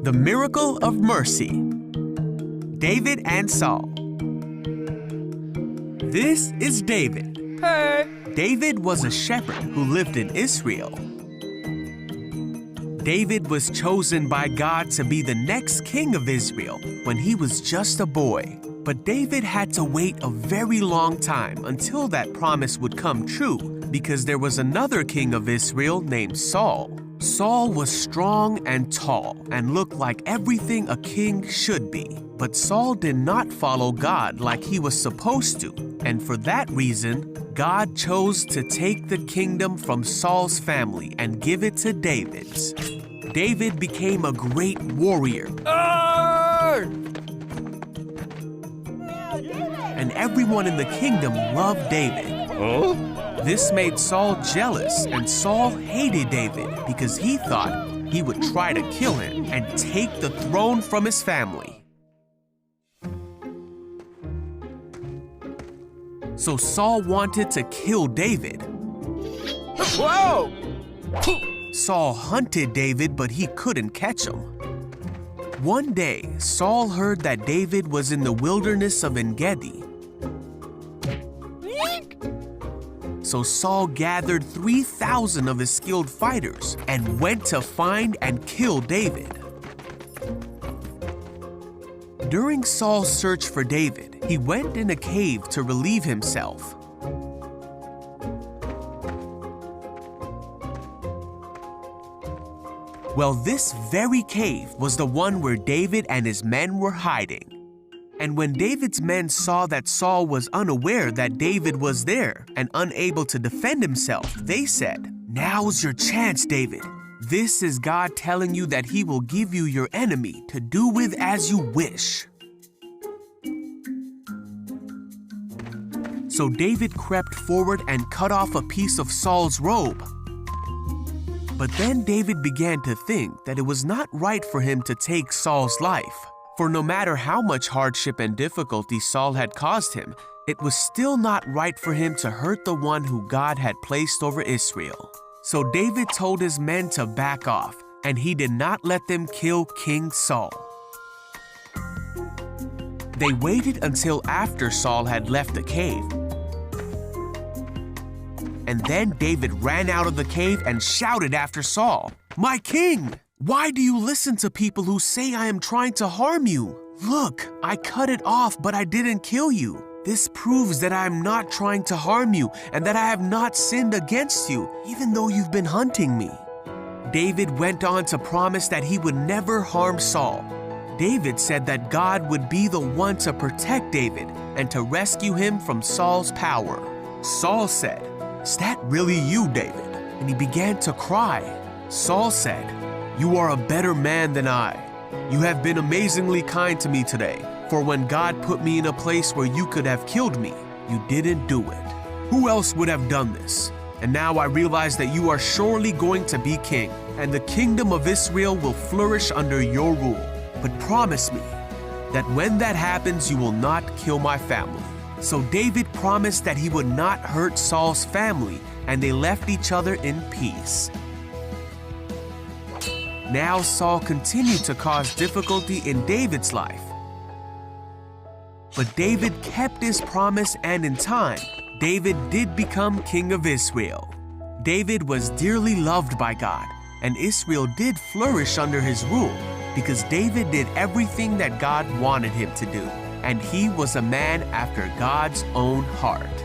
The Miracle of Mercy. David and Saul. This is David. Hey! David was a shepherd who lived in Israel. David was chosen by God to be the next king of Israel when he was just a boy. But David had to wait a very long time until that promise would come true because there was another king of Israel named Saul. Saul was strong and tall and looked like everything a king should be. But Saul did not follow God like he was supposed to, and for that reason, God chose to take the kingdom from Saul's family and give it to David's. David became a great warrior. And everyone in the kingdom loved David. Huh? This made Saul jealous, and Saul hated David because he thought he would try to kill him and take the throne from his family. So Saul wanted to kill David. Whoa! Saul hunted David, but he couldn't catch him. One day, Saul heard that David was in the wilderness of En-gedi. So Saul gathered 3,000 of his skilled fighters and went to find and kill David. During Saul's search for David, he went in a cave to relieve himself. Well, this very cave was the one where David and his men were hiding. And when David's men saw that Saul was unaware that David was there and unable to defend himself, they said, "Now's your chance, David. This is God telling you that he will give you your enemy to do with as you wish." So David crept forward and cut off a piece of Saul's robe. But then David began to think that it was not right for him to take Saul's life. For no matter how much hardship and difficulty Saul had caused him, it was still not right for him to hurt the one who God had placed over Israel. So David told his men to back off, and he did not let them kill King Saul. They waited until after Saul had left the cave. And then David ran out of the cave and shouted after Saul, "My king! Why do you listen to people who say I am trying to harm you? Look, I cut it off, but I didn't kill you. This proves that I am not trying to harm you and that I have not sinned against you, even though you've been hunting me." David went on to promise that he would never harm Saul. David said that God would be the one to protect David and to rescue him from Saul's power. Saul said, "Is that really you, David?" And he began to cry. Saul said, "You are a better man than I. You have been amazingly kind to me today, for when God put me in a place where you could have killed me, you didn't do it. Who else would have done this? And now I realize that you are surely going to be king, and the kingdom of Israel will flourish under your rule. But promise me that when that happens, you will not kill my family." So David promised that he would not hurt Saul's family, and they left each other in peace. Now Saul continued to cause difficulty in David's life. But David kept his promise, and in time, David did become king of Israel. David was dearly loved by God, and Israel did flourish under his rule because David did everything that God wanted him to do, and he was a man after God's own heart.